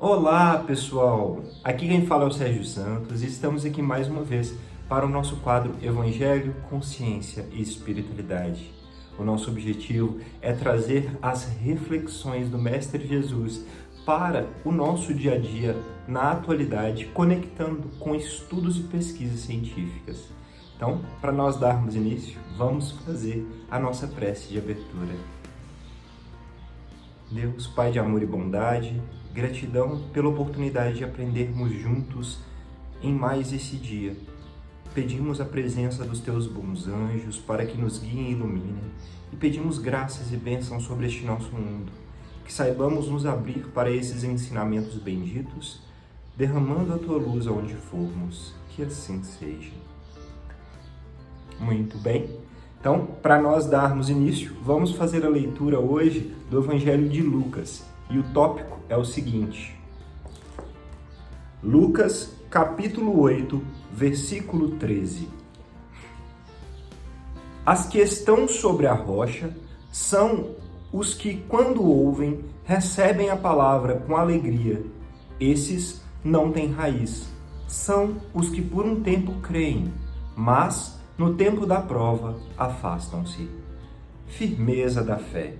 Olá, pessoal! Aqui quem fala é o Sérgio Santos e estamos aqui mais uma vez para o nosso quadro Evangelho, Consciência e Espiritualidade. O nosso objetivo é trazer as reflexões do Mestre Jesus para o nosso dia a dia na atualidade, conectando com estudos e pesquisas científicas. Então, para nós darmos início, vamos fazer a nossa prece de abertura. Deus, Pai de amor e bondade, gratidão pela oportunidade de aprendermos juntos em mais esse dia. Pedimos a presença dos Teus bons anjos para que nos guiem e iluminem e pedimos graças e bênçãos sobre este nosso mundo, que saibamos nos abrir para esses ensinamentos benditos, derramando a Tua luz aonde formos, que assim seja. Muito bem. Então, para nós darmos início, vamos fazer a leitura hoje do Evangelho de Lucas. E o tópico é o seguinte: Lucas, capítulo 8, versículo 13. As que estão sobre a rocha são os que, quando ouvem, recebem a palavra com alegria. Esses não têm raiz. São os que por um tempo creem, mas no tempo da prova, afastam-se. Firmeza da fé.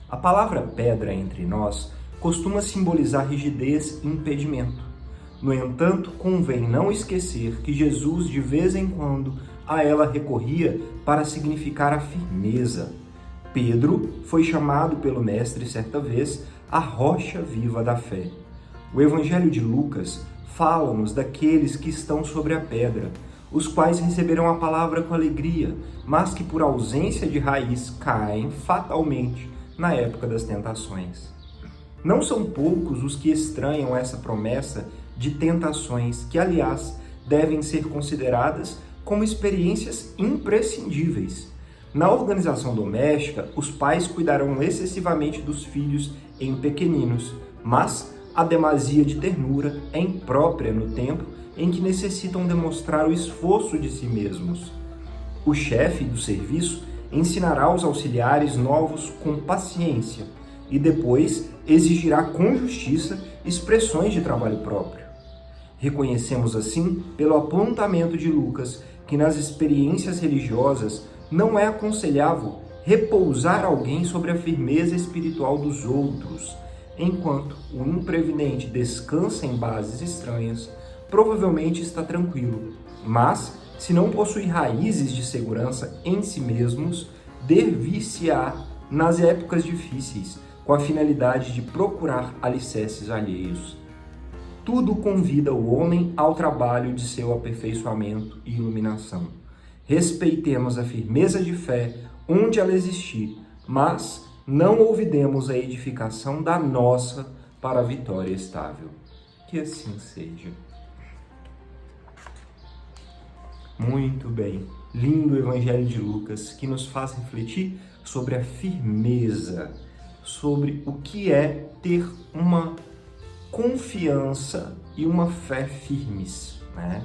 A palavra pedra entre nós costuma simbolizar rigidez e impedimento. No entanto, convém não esquecer que Jesus, de vez em quando, a ela recorria para significar a firmeza. Pedro foi chamado pelo Mestre certa vez a rocha viva da fé. O Evangelho de Lucas fala-nos daqueles que estão sobre a pedra, os quais receberão a palavra com alegria, mas que por ausência de raiz caem fatalmente na época das tentações. Não são poucos os que estranham essa promessa de tentações que, aliás, devem ser consideradas como experiências imprescindíveis. Na organização doméstica, os pais cuidarão excessivamente dos filhos em pequeninos, mas a demasia de ternura é imprópria no tempo em que necessitam demonstrar o esforço de si mesmos. O chefe do serviço ensinará os auxiliares novos com paciência e depois exigirá com justiça expressões de trabalho próprio. Reconhecemos assim, pelo apontamento de Lucas, que nas experiências religiosas não é aconselhável repousar alguém sobre a firmeza espiritual dos outros, enquanto o imprevidente descansa em bases estranhas. Provavelmente está tranquilo, mas, se não possui raízes de segurança em si mesmos, der-vir-se-á nas épocas difíceis, com a finalidade de procurar alicerces alheios. Tudo convida o homem ao trabalho de seu aperfeiçoamento e iluminação. Respeitemos a firmeza de fé onde ela existir, mas não olvidemos a edificação da nossa para a vitória estável. Que assim seja. Muito bem, lindo Evangelho de Lucas, que nos faz refletir sobre a firmeza, sobre o que é ter uma confiança e uma fé firmes, né?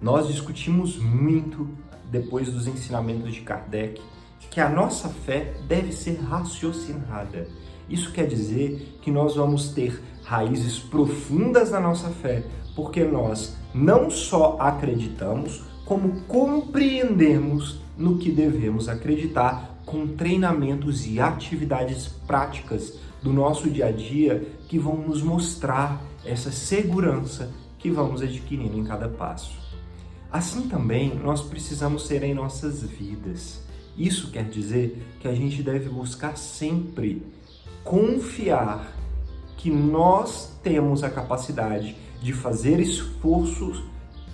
Nós discutimos muito, depois dos ensinamentos de Kardec, que a nossa fé deve ser raciocinada. Isso quer dizer que nós vamos ter raízes profundas na nossa fé, porque nós não só acreditamos, como compreendemos no que devemos acreditar com treinamentos e atividades práticas do nosso dia a dia que vão nos mostrar essa segurança que vamos adquirindo em cada passo. Assim também nós precisamos ser em nossas vidas. Isso quer dizer que a gente deve buscar sempre confiar que nós temos a capacidade de fazer esforços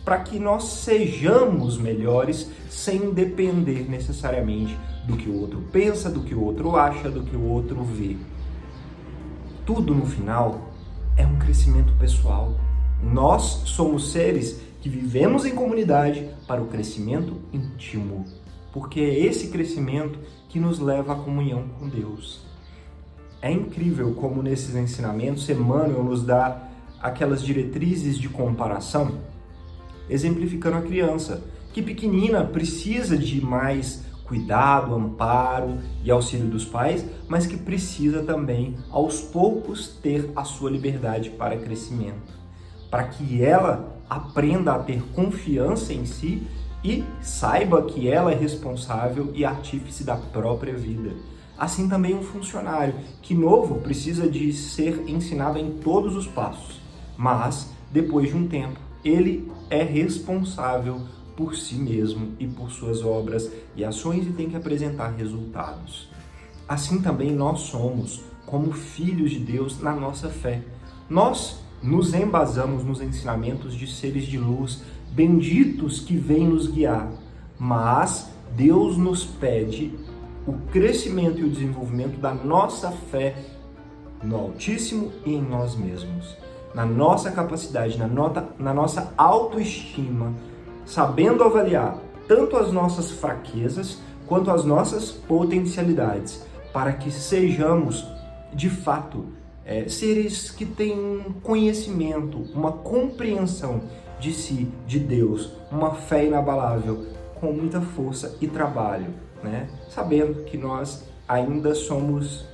para que nós sejamos melhores sem depender necessariamente do que o outro pensa, do que o outro acha, do que o outro vê. Tudo no final é um crescimento pessoal. Nós somos seres que vivemos em comunidade para o crescimento íntimo, porque é esse crescimento que nos leva à comunhão com Deus. É incrível como nesses ensinamentos Emmanuel nos dá aquelas diretrizes de comparação, exemplificando a criança, que pequenina precisa de mais cuidado, amparo e auxílio dos pais, mas que precisa também, aos poucos, ter a sua liberdade para crescimento, para que ela aprenda a ter confiança em si e saiba que ela é responsável e artífice da própria vida. Assim também um funcionário, que novo precisa de ser ensinado em todos os passos, mas depois de um tempo ele é responsável por si mesmo e por suas obras e ações e tem que apresentar resultados. Assim também nós somos, como filhos de Deus, na nossa fé. Nós nos embasamos nos ensinamentos de seres de luz, benditos que vêm nos guiar, mas Deus nos pede o crescimento e o desenvolvimento da nossa fé no Altíssimo e em nós mesmos, na nossa capacidade, na nossa autoestima, sabendo avaliar tanto as nossas fraquezas quanto as nossas potencialidades, para que sejamos, de fato, seres que têm um conhecimento, uma compreensão de si, de Deus, uma fé inabalável, com muita força e trabalho, né? Sabendo que nós ainda somos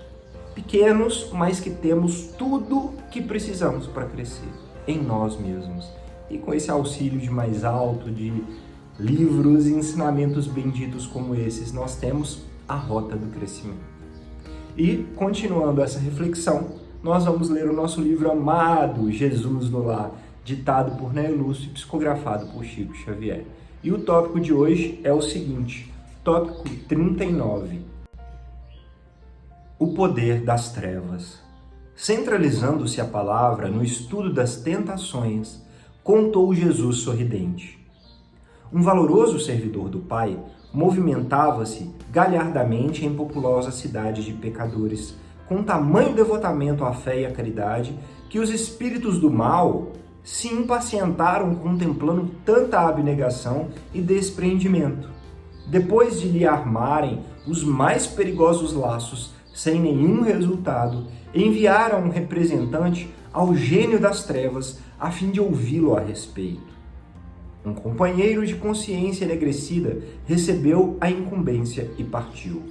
pequenos, mas que temos tudo que precisamos para crescer em nós mesmos. E com esse auxílio de mais alto, de livros e ensinamentos benditos como esses, nós temos a rota do crescimento. E, continuando essa reflexão, nós vamos ler o nosso livro amado, Jesus no Lar, ditado por Néio Lúcio e psicografado por Chico Xavier. E o tópico de hoje é o seguinte, tópico 39. O poder das trevas. Centralizando-se a palavra no estudo das tentações, contou Jesus sorridente. Um valoroso servidor do Pai movimentava-se galhardamente em populosa cidade de pecadores, com tamanho devotamento à fé e à caridade, que os espíritos do mal se impacientaram contemplando tanta abnegação e despreendimento. Depois de lhe armarem os mais perigosos laços, sem nenhum resultado, enviaram um representante ao gênio das trevas a fim de ouvi-lo a respeito. Um companheiro de consciência enegrecida recebeu a incumbência e partiu.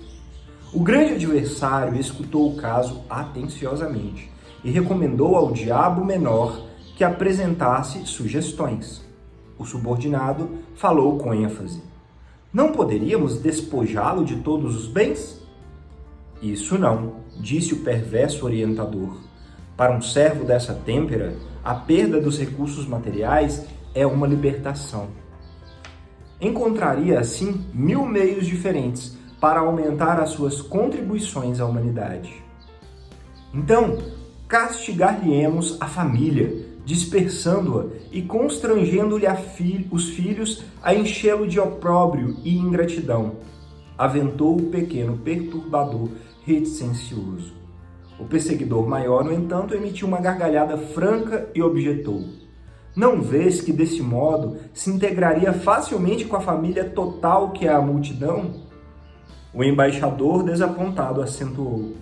O grande adversário escutou o caso atenciosamente e recomendou ao diabo menor que apresentasse sugestões. O subordinado falou com ênfase. Não poderíamos despojá-lo de todos os bens? Isso não, disse o perverso orientador. Para um servo dessa têmpera, a perda dos recursos materiais é uma libertação. Encontraria, assim, 1000 meios diferentes para aumentar as suas contribuições à humanidade. Então, castigar-lhe-emos a família, dispersando-a e constrangendo-lhe os filhos a enchê-lo de opróbrio e ingratidão, aventou o pequeno perturbador reticencioso. O perseguidor maior, no entanto, emitiu uma gargalhada franca e objetou. Não vês que, desse modo, se integraria facilmente com a família total que é a multidão? O embaixador, desapontado, acentuou.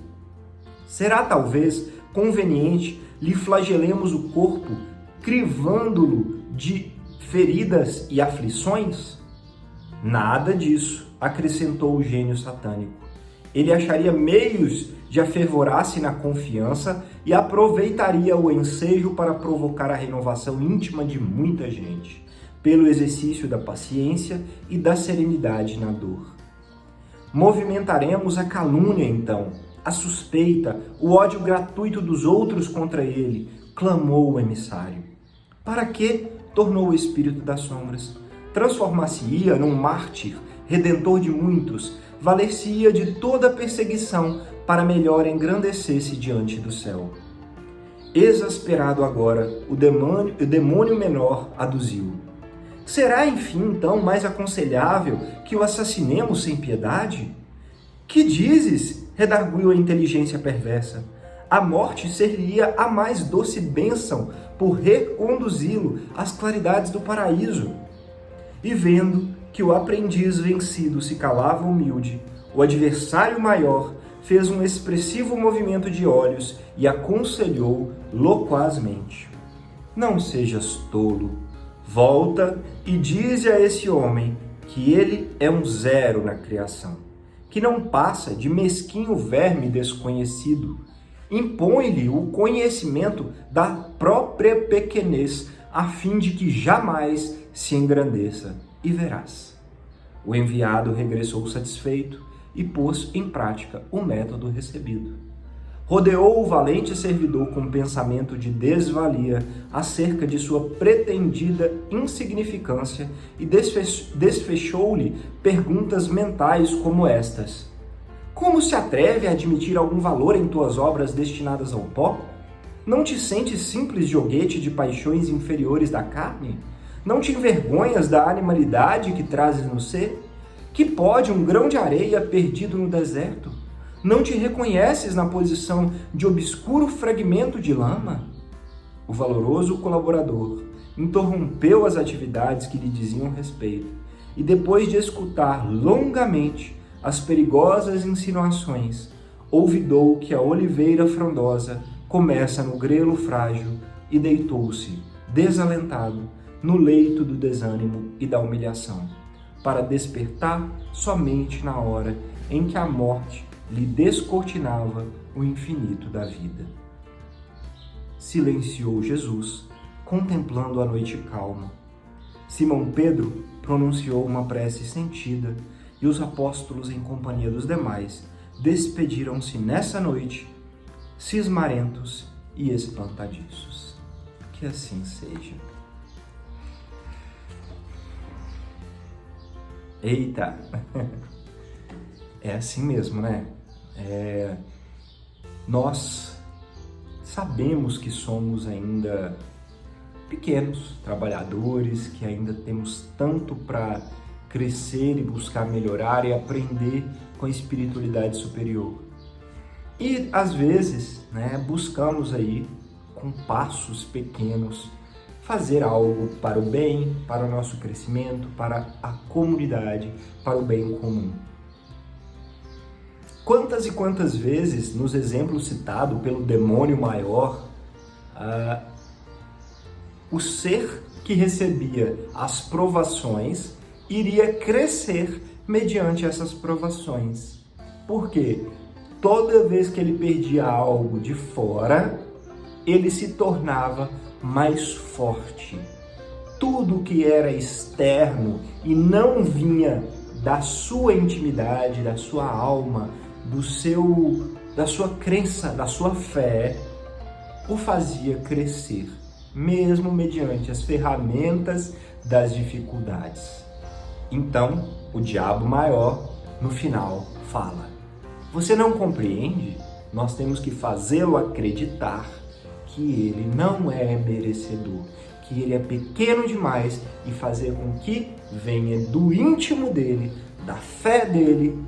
Será, talvez, conveniente lhe flagelemos o corpo, crivando-lo de feridas e aflições? Nada disso, acrescentou o gênio satânico. Ele acharia meios de afervorar-se na confiança e aproveitaria o ensejo para provocar a renovação íntima de muita gente, pelo exercício da paciência e da serenidade na dor. Movimentaremos a calúnia, então, a suspeita, o ódio gratuito dos outros contra ele, clamou o emissário. Para quê? Tornou o espírito das sombras. Transformar-se-ia num mártir, redentor de muitos, valer-se-ia de toda a perseguição para melhor engrandecer-se diante do céu. Exasperado agora, o demônio menor aduziu. Será, enfim, então, mais aconselhável que o assassinemos sem piedade? Que dizes? Redarguiu a inteligência perversa. A morte ser-lhe-ia a mais doce bênção por reconduzi-lo às claridades do paraíso. E vendo que o aprendiz vencido se calava humilde, o adversário maior fez um expressivo movimento de olhos e aconselhou loquazmente. Não sejas tolo. Volta e dize a esse homem que ele é um zero na criação, que não passa de mesquinho verme desconhecido. Impõe-lhe o conhecimento da própria pequenez, a fim de que jamais se engrandeça, e verás. O enviado regressou satisfeito e pôs em prática o método recebido. Rodeou o valente servidor com pensamento de desvalia acerca de sua pretendida insignificância e desfechou-lhe perguntas mentais como estas: como se atreve a admitir algum valor em tuas obras destinadas ao pó? Não te sentes simples joguete de paixões inferiores da carne? Não te envergonhas da animalidade que trazes no ser? Que pode um grão de areia perdido no deserto? Não te reconheces na posição de obscuro fragmento de lama? O valoroso colaborador interrompeu as atividades que lhe diziam respeito e, depois de escutar longamente as perigosas insinuações, olvidou que a oliveira frondosa começa no grelo frágil e deitou-se, desalentado, no leito do desânimo e da humilhação, para despertar somente na hora em que a morte lhe descortinava o infinito da vida. Silenciou Jesus, contemplando a noite calma. Simão Pedro pronunciou uma prece sentida e os apóstolos, em companhia dos demais, despediram-se nessa noite, cismarentos e espantadiços. Que assim seja. Eita! É assim mesmo, né? Nós sabemos que somos ainda pequenos trabalhadores, que ainda temos tanto para crescer e buscar melhorar e aprender com a espiritualidade superior. E às vezes, buscamos aí, com passos pequenos, fazer algo para o bem, para o nosso crescimento, para a comunidade, para o bem comum. Quantas e quantas vezes, nos exemplos citados pelo demônio maior, o ser que recebia as provações iria crescer mediante essas provações. Por quê? Toda vez que ele perdia algo de fora, ele se tornava mais forte. Tudo que era externo e não vinha da sua intimidade, da sua alma, da sua crença, da sua fé, o fazia crescer, mesmo mediante as ferramentas das dificuldades. Então, o diabo maior, no final, fala: você não compreende? Nós temos que fazê-lo acreditar que ele não é merecedor, que ele é pequeno demais, e fazer com que venha do íntimo dele, da fé dele,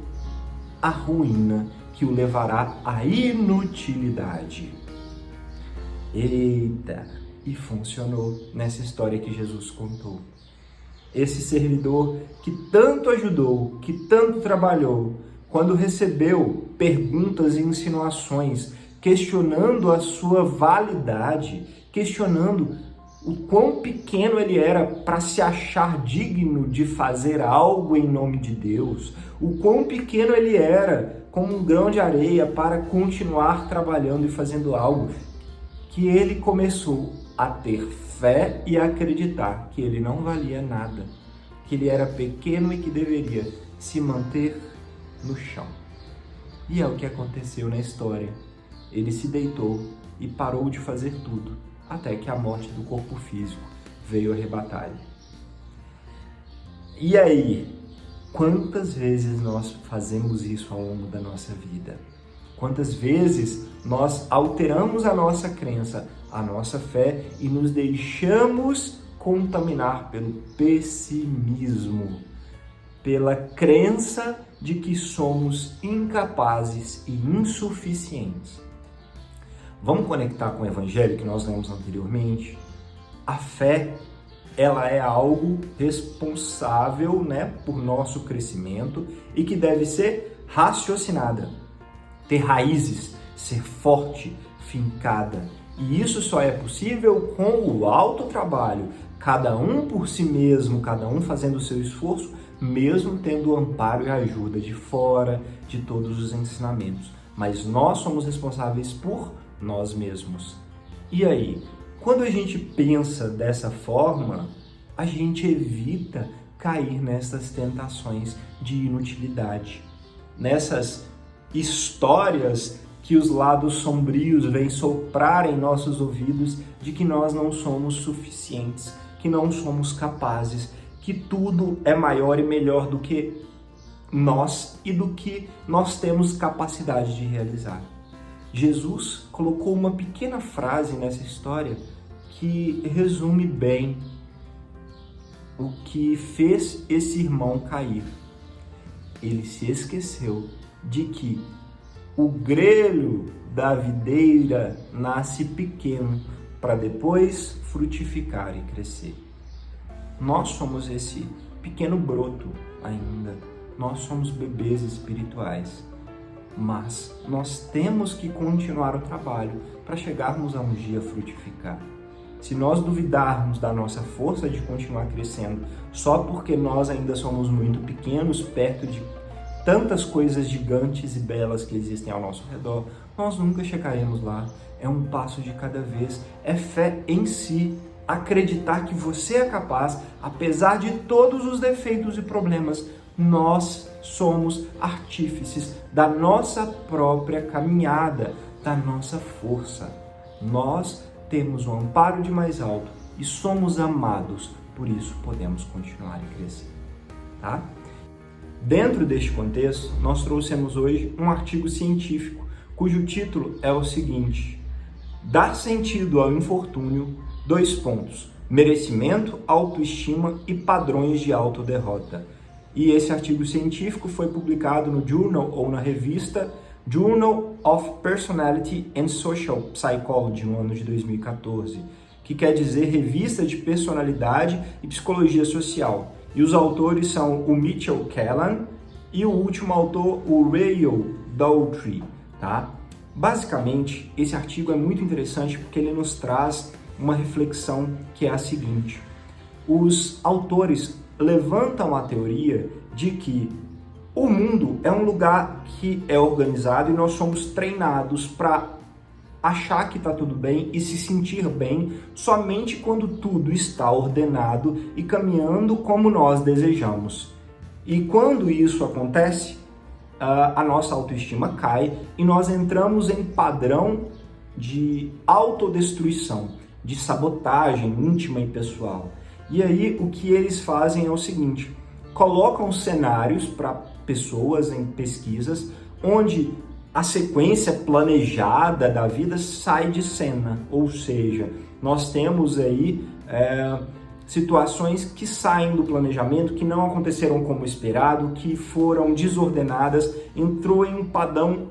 a ruína que o levará à inutilidade. Eita! E funcionou nessa história que Jesus contou. Esse servidor que tanto ajudou, que tanto trabalhou, quando recebeu perguntas e insinuações, questionando a sua validade, questionando o quão pequeno ele era para se achar digno de fazer algo em nome de Deus, o quão pequeno ele era como um grão de areia para continuar trabalhando e fazendo algo, que ele começou a ter fé e a acreditar que ele não valia nada, que ele era pequeno e que deveria se manter no chão. E é o que aconteceu na história. Ele se deitou e parou de fazer tudo, até que a morte do corpo físico veio arrebatar-lhe. E aí, quantas vezes nós fazemos isso ao longo da nossa vida? Quantas vezes nós alteramos a nossa crença, a nossa fé e nos deixamos contaminar pelo pessimismo, pela crença de que somos incapazes e insuficientes. Vamos conectar com o evangelho que nós lemos anteriormente? A fé, ela é algo responsável, por nosso crescimento e que deve ser raciocinada, ter raízes, ser forte, fincada. E isso só é possível com o autotrabalho, cada um por si mesmo, cada um fazendo o seu esforço, mesmo tendo o amparo e a ajuda de fora, de todos os ensinamentos. Mas nós somos responsáveis por nós mesmos. E aí, quando a gente pensa dessa forma, a gente evita cair nessas tentações de inutilidade, nessas histórias que os lados sombrios vêm soprar em nossos ouvidos de que nós não somos suficientes, que não somos capazes, que tudo é maior e melhor do que nós e do que nós temos capacidade de realizar. Jesus colocou uma pequena frase nessa história que resume bem o que fez esse irmão cair. Ele se esqueceu de que o grelho da videira nasce pequeno para depois frutificar e crescer. Nós somos esse pequeno broto ainda. Nós somos bebês espirituais. Mas nós temos que continuar o trabalho para chegarmos a um dia frutificar. Se nós duvidarmos da nossa força de continuar crescendo só porque nós ainda somos muito pequenos perto de tantas coisas gigantes e belas que existem ao nosso redor, nós nunca chegaremos lá. É um passo de cada vez, é fé em si, acreditar que você é capaz, apesar de todos os defeitos e problemas. Nós somos artífices da nossa própria caminhada, da nossa força. Nós temos o amparo de mais alto e somos amados, por isso podemos continuar e crescer, tá? Dentro deste contexto, nós trouxemos hoje um artigo científico cujo título é o seguinte: Dar sentido ao infortúnio, : merecimento, autoestima e padrões de autoderrota. E esse artigo científico foi publicado no journal ou na revista Journal of Personality and Social Psychology no ano de 2014, que quer dizer Revista de Personalidade e Psicologia Social. E os autores são o Mitchell Callan e o último autor, o Rael Dougherty, tá? Basicamente, esse artigo é muito interessante porque ele nos traz uma reflexão que é a seguinte: os autores levantam a teoria de que o mundo é um lugar que é organizado e nós somos treinados para achar que está tudo bem e se sentir bem somente quando tudo está ordenado e caminhando como nós desejamos. E quando isso acontece, a nossa autoestima cai e nós entramos em padrão de autodestruição, de sabotagem íntima e pessoal. E aí o que eles fazem é o seguinte: colocam cenários para pessoas em pesquisas onde a sequência planejada da vida sai de cena, ou seja, nós temos aí situações que saem do planejamento, que não aconteceram como esperado, que foram desordenadas, entrou em um padrão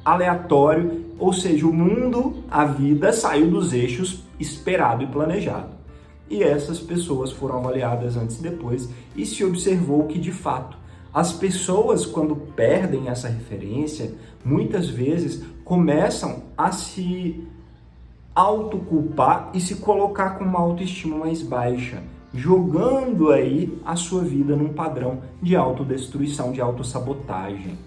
aleatório, ou seja, o mundo, a vida saiu dos eixos esperado e planejado. E essas pessoas foram avaliadas antes e depois e se observou que, de fato, as pessoas, quando perdem essa referência, muitas vezes começam a se autoculpar e se colocar com uma autoestima mais baixa, jogando aí a sua vida num padrão de autodestruição, de autossabotagem.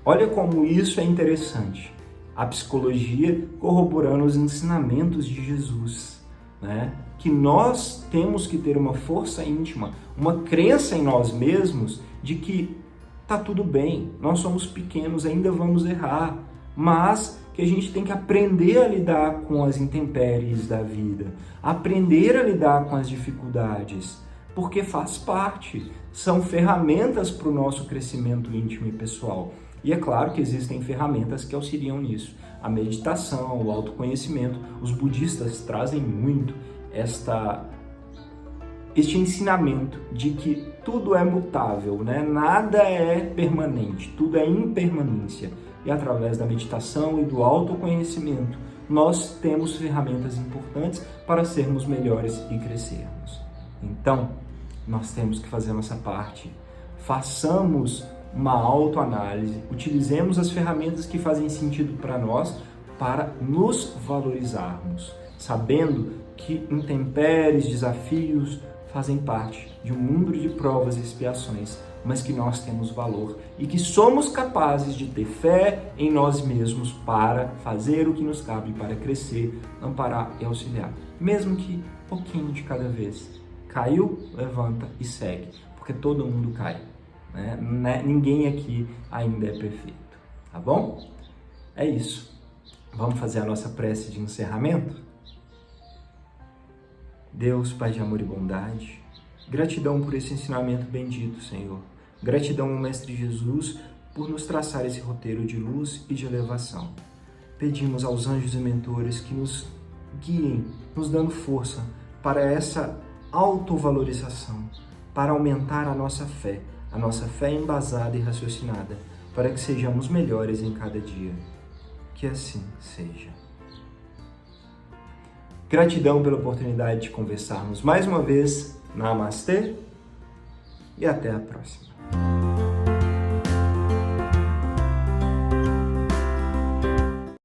Olha como isso é interessante. A psicologia corroborando os ensinamentos de Jesus, né? Que nós temos que ter uma força íntima, uma crença em nós mesmos de que tá tudo bem, nós somos pequenos, ainda vamos errar, mas que a gente tem que aprender a lidar com as intempéries da vida, aprender a lidar com as dificuldades, porque faz parte, são ferramentas para o nosso crescimento íntimo e pessoal. E é claro que existem ferramentas que auxiliam nisso. A meditação, o autoconhecimento, os budistas trazem muito este ensinamento de que tudo é mutável, né? Nada é permanente, tudo é impermanência. E através da meditação e do autoconhecimento, nós temos ferramentas importantes para sermos melhores e crescermos. Então, nós temos que fazer a nossa parte. Façamos uma autoanálise, utilizemos as ferramentas que fazem sentido para nós para nos valorizarmos, sabendo que intempéries, desafios fazem parte de um mundo de provas e expiações, mas que nós temos valor e que somos capazes de ter fé em nós mesmos para fazer o que nos cabe, para crescer, amparar e auxiliar. Mesmo que pouquinho de cada vez. Caiu, levanta e segue, porque todo mundo cai. Né? Ninguém aqui ainda é perfeito, tá bom? É isso. Vamos fazer a nossa prece de encerramento? Deus, Pai de amor e bondade, gratidão por esse ensinamento bendito, Senhor. Gratidão ao Mestre Jesus por nos traçar esse roteiro de luz e de elevação. Pedimos aos anjos e mentores que nos guiem, nos dando força para essa autovalorização, para aumentar a nossa fé embasada e raciocinada, para que sejamos melhores em cada dia. Que assim seja. Gratidão pela oportunidade de conversarmos mais uma vez. Namastê e até a próxima.